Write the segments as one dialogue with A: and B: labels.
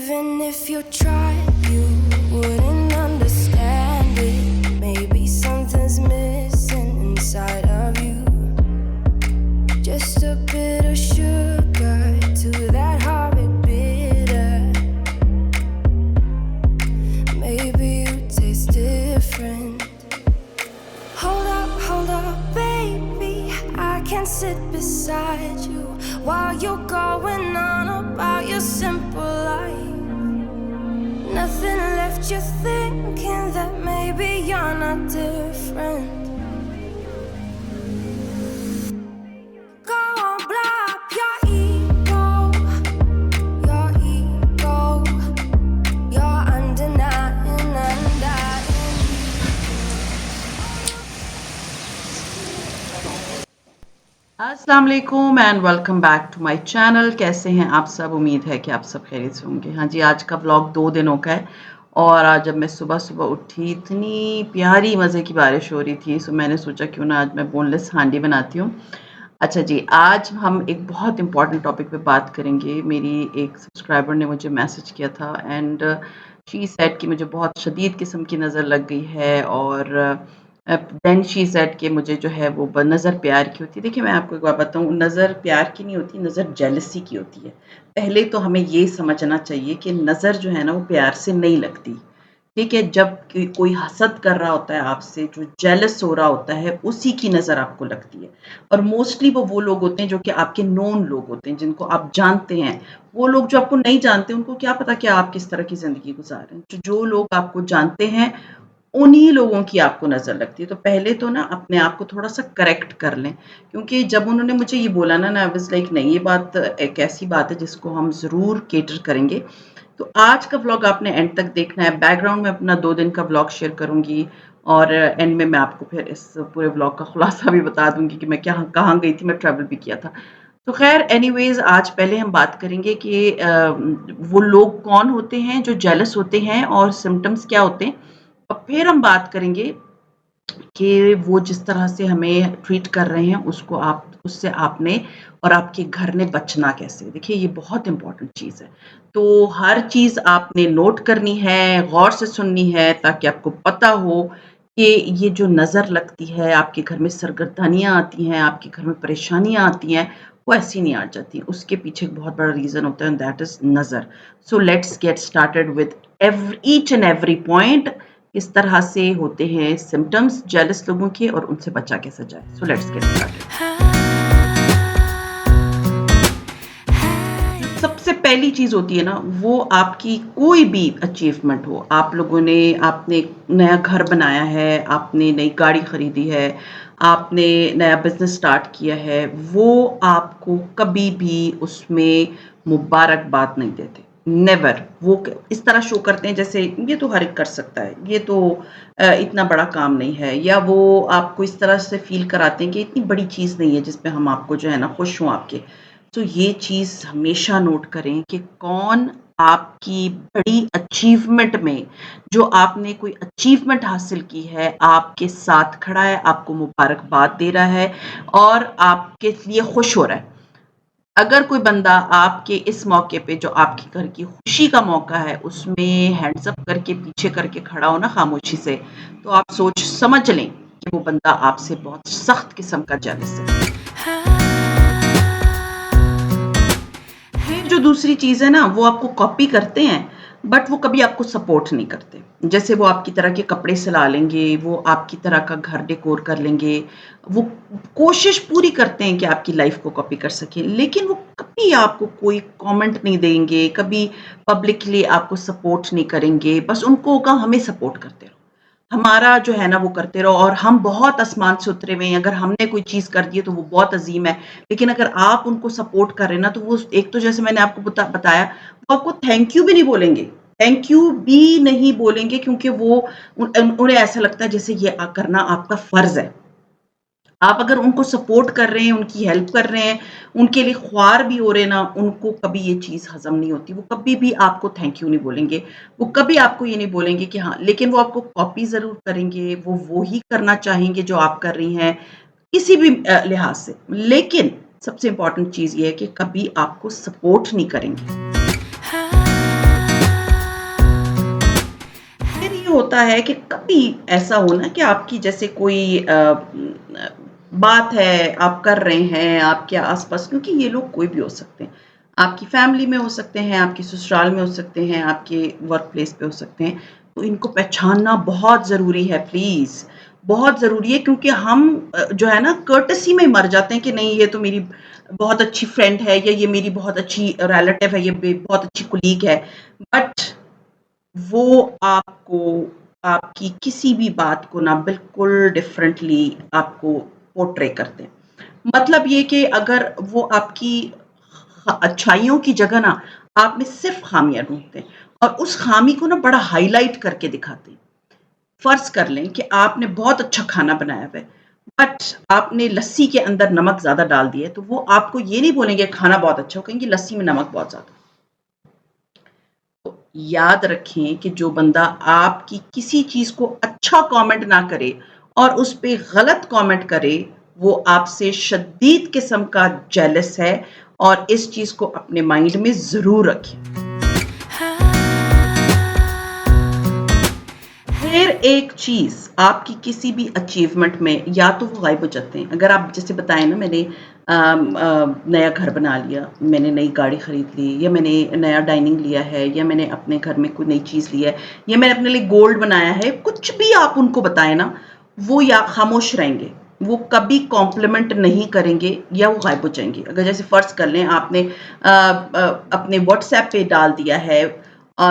A: Even if you tried, you wouldn't understand it. Maybe something's missing inside of you. Just a bit of sugar to that horrid bitter. Maybe you taste different. Hold up, baby. I can sit beside you while you're going on about your simple life. Nothing left you thinking that maybe you're not different. Go on, blow up your ego. You're undenying, undying.
B: अस्सलाम वालेकुम and welcome back to my channel. कैसे हैं आप सब? उम्मीद है कि आप सब खैरियत से होंगे। हाँ जी, आज का व्लॉग 2 दिनों का है और आज जब मैं सुबह उठी इतनी प्यारी मज़े की बारिश हो रही थी, सो मैंने सोचा क्यों ना आज मैं बोनलेस हांडी बनाती हूँ। अच्छा जी, आज हम एक बहुत इम्पॉर्टेंट टॉपिक पे बात करेंगे। मेरी एक सब्सक्राइबर ने मुझे मैसेज किया था एंड शी सेड कि मुझे बहुत शदीद किस्म की नज़र लग गई है और देन शी सेड कि मुझे जो है वो नज़र प्यार की होती है। देखिए, मैं आपको एक बात बताऊँ, नज़र प्यार की नहीं होती, नज़र जेलसी की होती है। पहले तो हमें ये समझना चाहिए कि नज़र जो है ना वो प्यार से नहीं लगती, ठीक है? जब कोई हसद कर रहा होता है आपसे, जो जेलस हो रहा होता है, उसी की नज़र आपको लगती है। और मोस्टली वो लोग होते हैं जो कि आपके नोन लोग होते हैं, जिनको आप जानते हैं। वो लोग जो आपको नहीं जानते, उनको क्या पता कि आप किस तरह की ज़िंदगी गुज़ार रहे हैं। जो लोग आपको जानते हैं, उन्हीं लोगों की आपको नज़र लगती है। तो पहले तो ना अपने आप को थोड़ा-सा करेक्ट कर लें, क्योंकि जब उन्होंने मुझे ये बोला ना, आई वाज़ लाइक नहीं, ये बात एक ऐसी बात है जिसको हम ज़रूर कैटर करेंगे। तो आज का व्लॉग आपने एंड तक देखना है। बैकग्राउंड में अपना 2 दिन का व्लॉग शेयर करूँगी और एंड में मैं आपको फिर इस पूरे व्लॉग का खुलासा भी बता दूँगी कि मैं कहाँ गई थी, मैं ट्रैवल भी किया था। तो ख़ैर एनीवेज़, आज पहले हम बात करेंगे कि वो लोग कौन होते हैं जो जेलस होते हैं और सिम्पटम्स क्या होते हैं। और फिर हम बात करेंगे कि वो जिस तरह से हमें ट्रीट कर रहे हैं उससे आपने और आपके घर ने बचना कैसे। देखिए, ये बहुत इम्पोर्टेंट चीज़ है। तो हर चीज़ आपने नोट करनी है, गौर से सुननी है, ताकि आपको पता हो कि ये जो नज़र लगती है, आपके घर में सरगर्दानियाँ आती हैं, आपके घर में परेशानियाँ आती हैं, वो ऐसी नहीं आ जाती। उसके पीछे एक बहुत बड़ा रीज़न होता है एंड दैट इज़ नज़र। So let's get started with each and every point. किस तरह से होते हैं सिम्पटम्स जेलस लोगों के और उनसे बचा कैसे जाए। So let's get started. सबसे पहली चीज़ होती है ना, वो आपकी कोई भी अचीवमेंट हो। आप लोगों ने आपने नया घर बनाया है, आपने नई गाड़ी खरीदी है, आपने नया बिज़नेस स्टार्ट किया है, वो आपको कभी भी उसमें मुबारकबाद नहीं देते। नेवर। वो इस तरह शो करते हैं जैसे ये तो हर एक कर सकता है, ये तो इतना बड़ा काम नहीं है, या वो आपको इस तरह से फील कराते हैं कि इतनी बड़ी चीज़ नहीं है जिसमें हम आपको जो है ना खुश हों आपके। तो ये चीज़ हमेशा नोट करें कि कौन आपकी बड़ी अचीवमेंट में, जो आपने कोई अचीवमेंट हासिल की है, आपके साथ खड़ा है, आपको मुबारकबाद दे रहा है और आपके लिए खुश हो रहा है। अगर कोई बंदा आपके इस मौके पे, जो आपके घर की खुशी का मौका है, उसमें हैंड्स अप करके पीछे करके खड़ा हो ना खामोशी से, तो आप सोच समझ लें कि वो बंदा आपसे बहुत सख्त किस्म का जेलस है। फिर जो दूसरी चीज़ है ना, वो आपको कॉपी करते हैं, बट वो कभी आपको सपोर्ट नहीं करते। जैसे वो आपकी तरह के कपड़े सिला लेंगे, वो आपकी तरह का घर डेकोर कर लेंगे, वो कोशिश पूरी करते हैं कि आपकी लाइफ़ को कॉपी कर सकें, लेकिन वो कभी आपको कोई कमेंट नहीं देंगे, कभी पब्लिकली आपको सपोर्ट नहीं करेंगे। बस उनको होगा हमें सपोर्ट करते रहो, हमारा जो है ना वो करते रहो, और हम बहुत आसमान से उतरे हुए हैं। अगर हमने कोई चीज़ कर दी है तो वो बहुत अज़ीम है, लेकिन अगर आप उनको सपोर्ट कर रहे हैं ना, तो वो एक तो जैसे मैंने आपको बताया, वो आपको थैंक यू भी नहीं बोलेंगे, थैंक यू भी नहीं बोलेंगे, क्योंकि वो उन्हें ऐसा लगता है जैसे ये करना आपका फ़र्ज़ है। आप अगर उनको सपोर्ट कर रहे हैं, उनकी हेल्प कर रहे हैं, उनके लिए ख्वार भी हो रहे हैं ना, उनको कभी ये चीज़ हज़म नहीं होती। वो कभी भी आपको थैंक यू नहीं बोलेंगे। वो कभी आपको ये नहीं बोलेंगे कि हाँ, लेकिन वो आपको कॉपी ज़रूर करेंगे, वो ही करना चाहेंगे जो आप कर रही हैं, किसी भी लिहाज से। लेकिन सबसे इम्पोर्टेंट चीज़ ये है कि कभी आपको सपोर्ट नहीं करेंगे। होता है कि कभी ऐसा हो ना कि आपकी जैसे कोई बात है, आप कर रहे हैं, आपके आस-पास, क्योंकि ये लोग कोई भी हो सकते हैं। आपकी फैमिली में हो सकते हैं, आपके ससुराल में हो सकते हैं, आपके वर्क प्लेस पे हो सकते हैं। तो इनको पहचानना बहुत ज़रूरी है प्लीज़, बहुत ज़रूरी है, क्योंकि हम जो है ना कर्टसी में मर जाते हैं कि नहीं ये तो मेरी बहुत अच्छी फ्रेंड है या ये मेरी बहुत अच्छी रिलेटिव है, ये बहुत अच्छी कोलीग है। बट वो आपको आपकी किसी भी बात को ना बिल्कुल डिफरेंटली आपको पोर्ट्रे करते हैं। मतलब ये कि अगर वो आपकी अच्छाइयों की जगह ना आप में सिर्फ खामियां ढूंढते हैं और उस खामी को ना बड़ा हाईलाइट करके दिखाते हैं। फर्ज कर लें कि आपने बहुत अच्छा खाना बनाया हुआ है, बट आपने लस्सी के अंदर नमक ज्यादा डाल दिया है, तो वो आपको ये नहीं बोलेंगे खाना बहुत अच्छा, वो कहेंगे लस्सी में नमक बहुत ज्यादा। तो याद रखें कि जो बंदा आपकी किसी चीज को अच्छा कमेंट ना करे और उस पे गलत कमेंट करे, वो आपसे शदीद किस्म का जेलस है, और इस चीज को अपने माइंड में जरूर रखें। फिर एक चीज, आपकी किसी भी अचीवमेंट में या तो वो गायब हो जाते हैं। अगर आप जैसे बताएं ना, मैंने नया घर बना लिया, मैंने नई गाड़ी खरीद ली, या मैंने नया डाइनिंग लिया है, या मैंने अपने घर में कोई नई चीज ली है, या मैंने अपने लिए गोल्ड बनाया है, कुछ भी आप उनको बताएं ना, वो या खामोश रहेंगे, वो कभी कॉम्प्लीमेंट नहीं करेंगे या वो गायब हो जाएंगे। अगर जैसे फर्ज कर लें आपने अपने व्हाट्सएप पे डाल दिया है,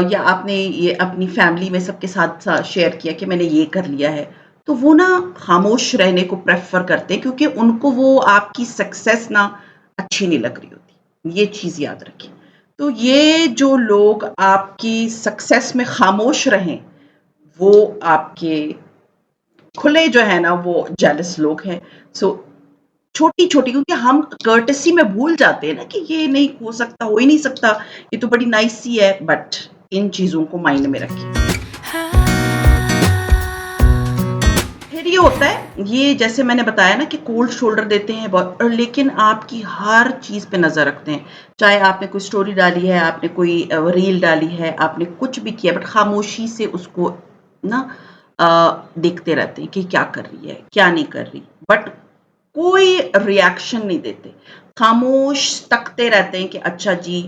B: या आपने ये अपनी फैमिली में सबके साथ शेयर किया कि मैंने ये कर लिया है, तो वो ना खामोश रहने को प्रेफर करते हैं, क्योंकि उनको वो आपकी सक्सेस ना अच्छी नहीं लग रही होती। ये चीज़ याद रखें। तो ये जो लोग आपकी सक्सेस में खामोश रहें, वो आपके खुले जो है ना वो जेलस लोग हैं। सो छोटी-छोटी, क्योंकि हम कर्टेसी में भूल जाते हैं ना कि ये नहीं हो सकता, हो ही नहीं सकता, ये तो बड़ी नाइस सी है, बट इन चीज़ों को माइंड में रखें। फिर ये होता है, ये जैसे मैंने बताया ना कि कोल्ड शोल्डर देते हैं बहुत, और लेकिन आपकी हर चीज़ पे नज़र रखते हैं। चाहे आपने कोई स्टोरी डाली है, आपने कोई रील डाली है, आपने कुछ भी किया, बट खामोशी से उसको ना देखते रहते हैं कि क्या कर रही है, क्या नहीं कर रही। बट कोई रिएक्शन नहीं देते, खामोश तकते रहते हैं कि अच्छा जी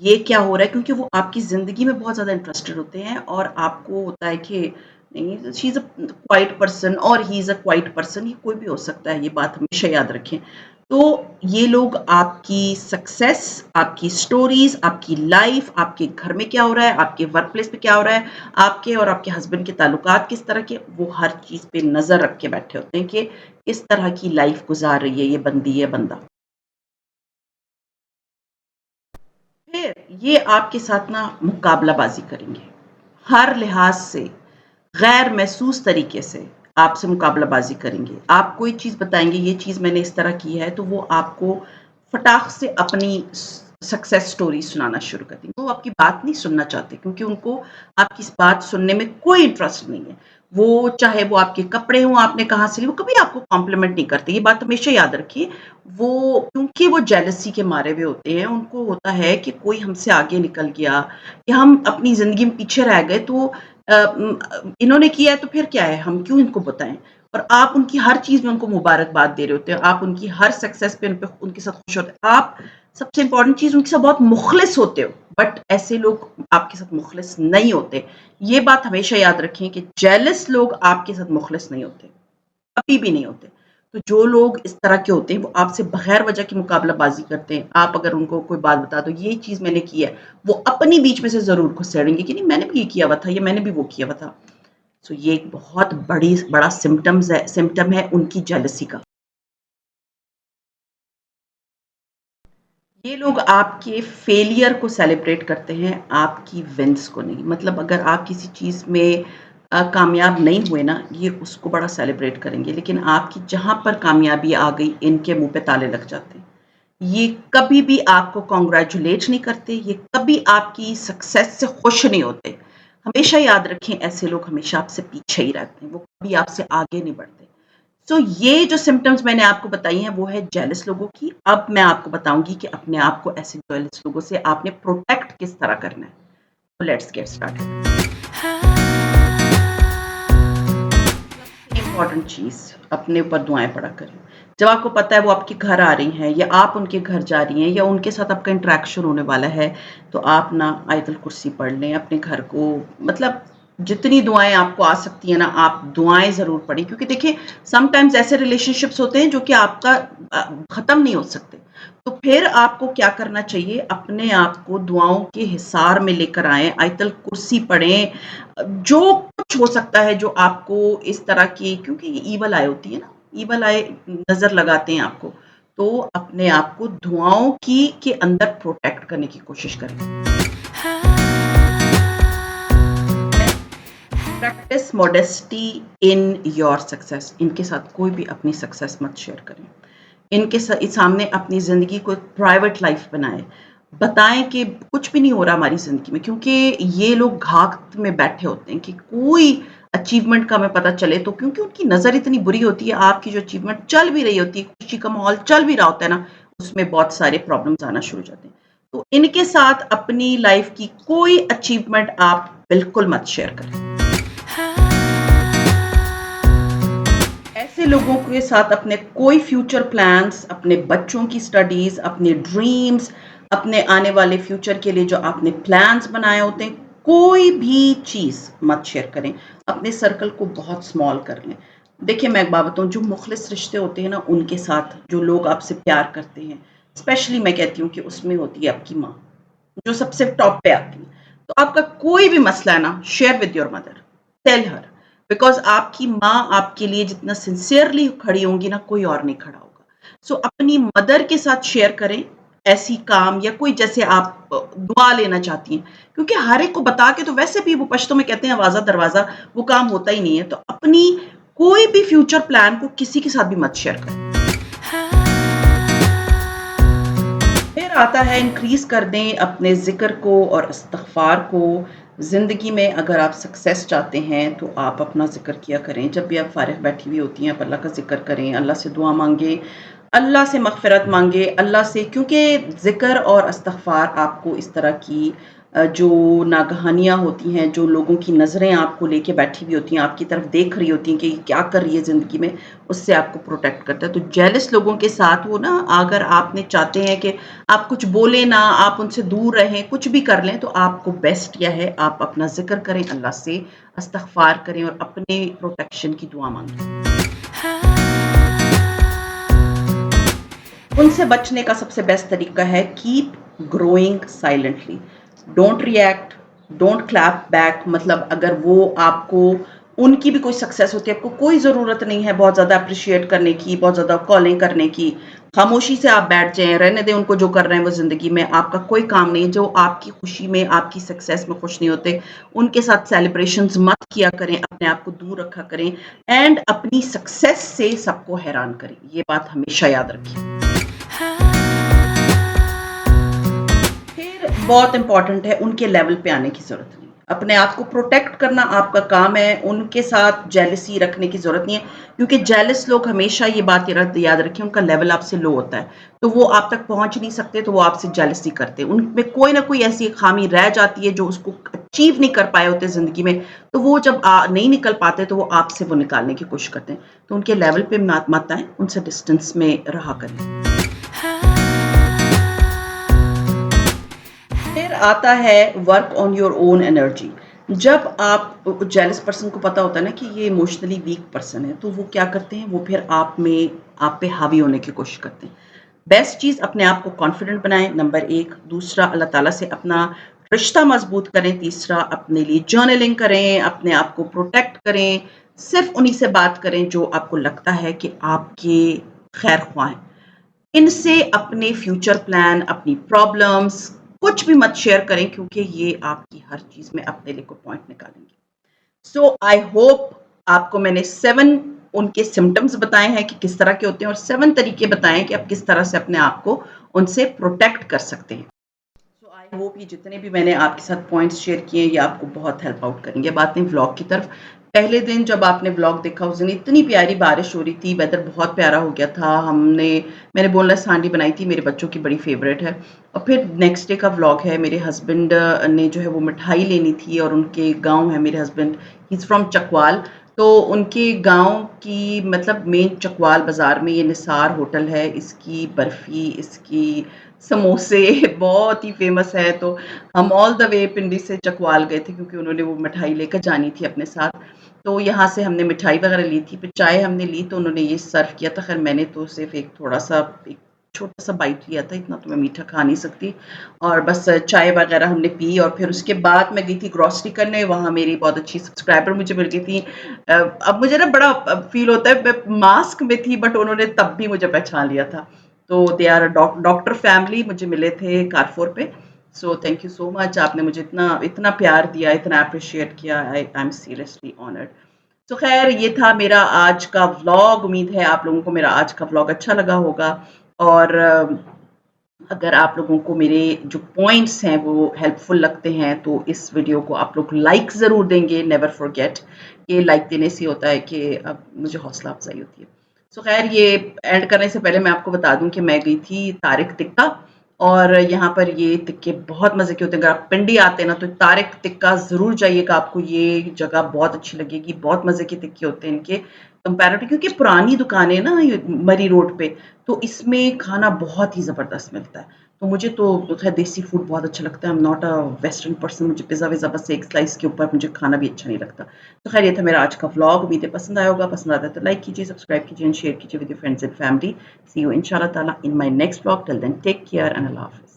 B: ये क्या हो रहा है, क्योंकि वो आपकी ज़िंदगी में बहुत ज़्यादा इंटरेस्टेड होते हैं, और आपको होता है कि नहीं, she is a quiet person और he is a quiet person, ये कोई भी हो सकता है, ये बात हमेशा याद रखें। तो ये लोग आपकी सक्सेस, आपकी स्टोरीज, आपकी लाइफ, आपके घर में क्या हो रहा है, आपके वर्क प्लेस पे क्या हो रहा है, आपके और आपके हस्बैंड के ताल्लुकात किस तरह के, वो हर चीज़ पे नज़र रख के बैठे होते हैं कि इस तरह की लाइफ गुजार रही है ये बंदी या बंदा। फिर ये आपके साथ ना मुकाबलाबाजी करेंगे, हर लिहाज से गैर महसूस तरीके से आपसे मुकाबलाबाजी करेंगे। आप कोई चीज़ बताएंगे, ये चीज़ मैंने इस तरह की है, तो वो आपको फटाक से अपनी सक्सेस स्टोरी सुनाना शुरू कर देंगे। वो आपकी बात नहीं सुनना चाहते, क्योंकि उनको आपकी इस बात सुनने में कोई इंटरेस्ट नहीं है। वो चाहे वो आपके कपड़े हों, आपने कहाँ से लिए, वो कभी आपको कॉम्प्लीमेंट नहीं करते। ये बात हमेशा याद रखिए। वो क्योंकि वो जेलसी के मारे हुए होते हैं, उनको होता है कि कोई हमसे आगे निकल गया, या हम अपनी ज़िंदगी में पीछे रह गए, तो इन्होंने किया है तो फिर क्या है, हम क्यों इनको बताएं। और आप उनकी हर चीज़ में उनको मुबारकबाद दे रहे होते हैं, आप उनकी हर सक्सेस पे उनके साथ खुश होते हैं, आप सबसे इंपॉर्टेंट चीज़ उनके साथ बहुत मुखलिस होते हो। बट ऐसे लोग आपके साथ मुखलिस नहीं होते। ये बात हमेशा याद रखें कि जेलस लोग आपके साथ मुखलिस नहीं होते, कभी भी नहीं होते। तो जो लोग इस तरह के होते हैं, वो आपसे बगैर वजह की मुकाबलाबाजी करते हैं। आप अगर उनको कोई बात बता दो, ये चीज़ मैंने की है, वो अपनी बीच में से ज़रूर घुसेड़ेंगे कि नहीं मैंने भी ये किया हुआ था, या मैंने भी वो किया हुआ था। सो ये एक बहुत बड़ा सिम्पटम है उनकी जेलसी का। ये लोग आपके फेलियर को सेलिब्रेट करते हैं, आपकी विन्स को नहीं। मतलब अगर आप किसी चीज़ में कामयाब नहीं हुए ना, ये उसको बड़ा सेलिब्रेट करेंगे, लेकिन आपकी जहाँ पर कामयाबी आ गई, इनके मुँह पे ताले लग जाते हैं। ये कभी भी आपको कांग्रेचुलेट नहीं करते, ये कभी आपकी सक्सेस से खुश नहीं होते। हमेशा याद रखें, ऐसे लोग हमेशा आपसे पीछे ही रहते हैं, वो कभी आपसे आगे नहीं बढ़ते। सो ये जो सिम्पटम्स मैंने आपको बताई हैं, वो है जेलस लोगों की। अब मैं आपको बताऊँगी कि अपने आप को ऐसे जेलस लोगों से आपने प्रोटेक्ट किस तरह करना है। तो लेट्स गेट स्टार्टेड। इम्पॉर्टेंट चीज़, अपने ऊपर दुआएँ पढ़ा करें। जब आपको पता है वो आपके घर आ रही हैं या आप उनके घर जा रही हैं या उनके साथ आपका इंटरेक्शन होने वाला है, तो आप ना आयतुल कुर्सी पढ़ लें, अपने घर को मतलब जितनी दुआएँ आपको आ सकती हैं ना, आप दुआएँ ज़रूर पढ़ें, क्योंकि देखिए समटाइम्स ऐसे रिलेशनशिप्स होते हैं जो कि आपका ख़त्म नहीं हो सकते। तो फिर आपको क्या करना चाहिए, अपने आप को दुआओं के हिसार में लेकर आएँ, आयतुल कुर्सी पढ़ें, जो कुछ हो सकता है जो आपको इस तरह की, क्योंकि ईवल आई होती है ना, ईवल आई नज़र लगाते हैं आपको, तो अपने आप को दुआओं की के अंदर प्रोटेक्ट करने की कोशिश करें। Practice modesty in your success. इनके साथ कोई भी अपनी सक्सेस मत शेयर करें। इनके सामने अपनी ज़िंदगी को एक प्राइवेट लाइफ बनाएँ। बताएँ कि कुछ भी नहीं हो रहा हमारी ज़िंदगी में, क्योंकि ये लोग घात में बैठे होते हैं कि कोई अचीवमेंट का हमें पता चले, तो क्योंकि उनकी नज़र इतनी बुरी होती है, आपकी जो अचीवमेंट चल भी रही होती है, खुशी का माहौल चल भी रहा होता है ना, उसमें बहुत सारे प्रॉब्लम्स आना शुरू हो जाते हैं। तो इनके साथ अपनी लाइफ की कोई अचीवमेंट आप बिल्कुल मत शेयर करें। ऐसे लोगों के साथ अपने कोई फ्यूचर प्लान्स, अपने बच्चों की स्टडीज़, अपने ड्रीम्स, अपने आने वाले फ्यूचर के लिए जो आपने प्लान्स बनाए होते हैं, कोई भी चीज़ मत शेयर करें। अपने सर्कल को बहुत स्मॉल कर लें। देखिए, मैं एक बात बताऊँ, जो मुख़लिस रिश्ते होते हैं ना, उनके साथ जो लोग आपसे प्यार करते हैं, स्पेशली मैं कहती हूँ कि उसमें होती है आपकी माँ, जो सबसे टॉप पे आती है। तो आपका कोई भी मसला है ना, share with your mother, tell her, because आपकी माँ आपके लिए जितना सिंसियरली खड़ी होंगी ना, कोई और नहीं खड़ा होगा। सो अपनी मदर के साथ शेयर करें, ऐसी काम या कोई जैसे आप दुआ लेना चाहती हैं, क्योंकि हर एक को बता के तो वैसे भी वो पश्तो में कहते हैं आवाज़ा दरवाज़ा, वो काम होता ही नहीं है। तो अपनी कोई भी फ्यूचर प्लान को किसी के साथ भी मत शेयर करें। फिर आता है इंक्रीज़ कर दें अपने ज़िक्र को और इस्तिग़फ़ार को। ज़िंदगी में अगर आप सक्सेस चाहते हैं, तो आप अपना ज़िक्र किया करें। जब भी आप फ़ारिग़ बैठी हुई होती हैं, आप अल्लाह का ज़िक्र करें, अल्लाह से दुआ माँगे, अल्लाह से मग़फ़िरत माँगे, अल्लाह से, क्योंकि ज़िक्र और इस्तिग़फ़ार आपको इस तरह की जो नागहानियाँ होती हैं, जो लोगों की नज़रें आपको लेके बैठी हुई होती हैं, आपकी तरफ देख रही होती हैं कि ये क्या कर रही है ज़िंदगी में, उससे आपको प्रोटेक्ट करता है। तो जेलस लोगों के साथ वो ना, अगर आपने चाहते हैं कि आप कुछ बोलें ना, आप उनसे दूर रहें, कुछ भी कर लें, तो आपको बेस्ट क्या है, आप अपना ज़िक्र करें, अल्लाह से इस्तिग़फ़ार करें और अपने प्रोटेक्शन की दुआ माँगें। उनसे बचने का सबसे बेस्ट तरीका है keep growing silently, don't react, don't clap back. मतलब अगर वो आपको, उनकी भी कोई सक्सेस होती है, आपको कोई ज़रूरत नहीं है बहुत ज़्यादा अप्रिशिएट करने की, बहुत ज़्यादा कॉलिंग करने की। खामोशी से आप बैठ जाएँ, रहने दें उनको जो कर रहे हैं वो ज़िंदगी में, आपका कोई काम नहीं है। जो आपकी खुशी में, आपकी सक्सेस में खुश नहीं होते, उनके साथ सेलिब्रेशंस मत किया करें, अपने आप को दूर रखा करें एंड अपनी सक्सेस से सबको हैरान करें। ये बात हमेशा याद रखिए। फिर बहुत इम्पोर्टेंट है, उनके लेवल पे आने की ज़रूरत नहीं। अपने आप को प्रोटेक्ट करना आपका काम है, उनके साथ जेलसी रखने की ज़रूरत नहीं है, क्योंकि जेलस लोग हमेशा ये बात याद रखें, उनका लेवल आपसे लो होता है, तो वो आप तक पहुँच नहीं सकते, तो वो आपसे जेलसी करते हैं। उनमें कोई ना कोई ऐसी खामी रह जाती है जो उसको अचीव नहीं कर पाए होते ज़िंदगी में, तो वो जब नहीं निकल पाते, तो वो आपसे वो निकालने की कोशिश करते हैं। तो उनके लेवल पे मत आएँ, उनसे डिस्टेंस में रहा करें। फिर आता है work on your own energy. जब आप जेलस पर्सन को पता होता है ना कि ये इमोशनली वीक पर्सन है, तो वो क्या करते हैं, वो फिर आप पे हावी होने की कोशिश करते हैं। बेस्ट चीज़, अपने आप को कॉन्फिडेंट बनाएं, नंबर 1। दूसरा, अल्लाह ताला से अपना रिश्ता मजबूत करें। तीसरा, अपने लिए जर्नलिंग करें, अपने आप को प्रोटेक्ट करें। सिर्फ उन्हीं से बात करें जो आपको लगता है कि आपके खैर ख्वाह हैं। इनसे अपने फ्यूचर प्लान, अपनी प्रॉब्लम्स कुछ भी मत शेयर करें, क्योंकि ये आपकी हर चीज़ में अपने लिए को पॉइंट निकालेंगे। सो आई होप आपको मैंने 7 उनके सिम्पटम्स बताए हैं कि किस तरह के होते हैं, और 7 तरीके बताए हैं कि आप किस तरह से अपने आप को उनसे प्रोटेक्ट कर सकते हैं। सो आई होप ये जितने भी मैंने आपके साथ पॉइंट्स शेयर किए हैं, ये आपको बहुत हेल्प आउट करेंगे। अब आते हैं व्लॉग की तरफ। पहले दिन जब आपने व्लॉग देखा, उस दिन इतनी प्यारी बारिश हो रही थी, वेदर बहुत प्यारा हो गया था। मैंने बोनलेस हांडी बनाई थी, मेरे बच्चों की बड़ी फेवरेट है। और फिर नेक्स्ट डे का व्लॉग है, मेरे हस्बैंड ने जो है वो मिठाई लेनी थी, और उनके गाँव है मेरे husband, he is from Chakwal. तो उनके गाँव की मतलब मेन चकवाल बाज़ार में ये निसार होटल है, इसकी बर्फ़ी, इसकी समोसे बहुत ही फ़ेमस है। तो हम ऑल द वे पिंडी से चकवाल गए थे क्योंकि उन्होंने वो मिठाई लेकर जानी थी अपने साथ। तो यहाँ से हमने मिठाई वग़ैरह ली थी, फिर चाय हमने ली तो उन्होंने ये सर्व किया था। ख़ैर मैंने तो सिर्फ़ एक थोड़ा-सा एक छोटा-सा बाइट लिया था, इतना तो मैं मीठा खा नहीं सकती। और बस चाय वग़ैरह हमने पी और फिर उसके बाद मैं गई थी ग्रोसरी करने, वहाँ मेरी बहुत अच्छी सब्सक्राइबर मुझे मिल गई थी। अब मुझे ना बड़ा फ़ील होता है, मैं मास्क में थी बट उन्होंने तब भी मुझे पहचान लिया था। तो दे आर डॉक्टर फैमिली मुझे मिले थे कारफोर पे। So thank you so much, आपने मुझे इतना इतना प्यार दिया, इतना एप्रिशिएट किया। I am seriously honoured. तो ख़ैर ये था मेरा आज का व्लॉग। उम्मीद है आप लोगों को मेरा आज का व्लॉग अच्छा लगा होगा और अगर आप लोगों को मेरे जो पॉइंट्स हैं वो हेल्पफुल लगते हैं तो इस वीडियो को आप लोग लाइक ज़रूर देंगे। नेवर फॉरगेट, ये लाइक देने से होता है कि अब मुझे हौसला अफजाई होती है। सो खैर ये एंड करने से पहले मैं आपको बता दूं कि मैं गई थी तारिक तिक्का और यहाँ पर ये तिक्के बहुत मज़े के होते हैं। अगर आप पिंडी आते हैं ना तो तारिक तिक्का ज़रूर जाइएगा, आपको ये जगह बहुत अच्छी लगेगी। बहुत मज़े के तिक्के होते हैं इनके कंपैरेटिव, क्योंकि पुरानी दुकानें ना ये मरी रोड पे, तो इसमें खाना बहुत ही ज़बरदस्त मिलता है। तो मुझे तो खैर देसी फूड बहुत अच्छा लगता है। I am not a western person, मुझे पिज़्ज़ा विज़्ज़ा बस एक स्लाइस के ऊपर मुझे खाना भी अच्छा नहीं लगता। तो खैर ये था मेरा आज का व्लॉग। उम्मीद है पसंद आया होगा। पसंद आता है तो लाइक कीजिए, सब्सक्राइब कीजिए एंड शेयर कीजिए with your friends and family. See you इंशाल्लाह ताला in my next vlog. Till then take care and अल्लाह हाफ़िज़।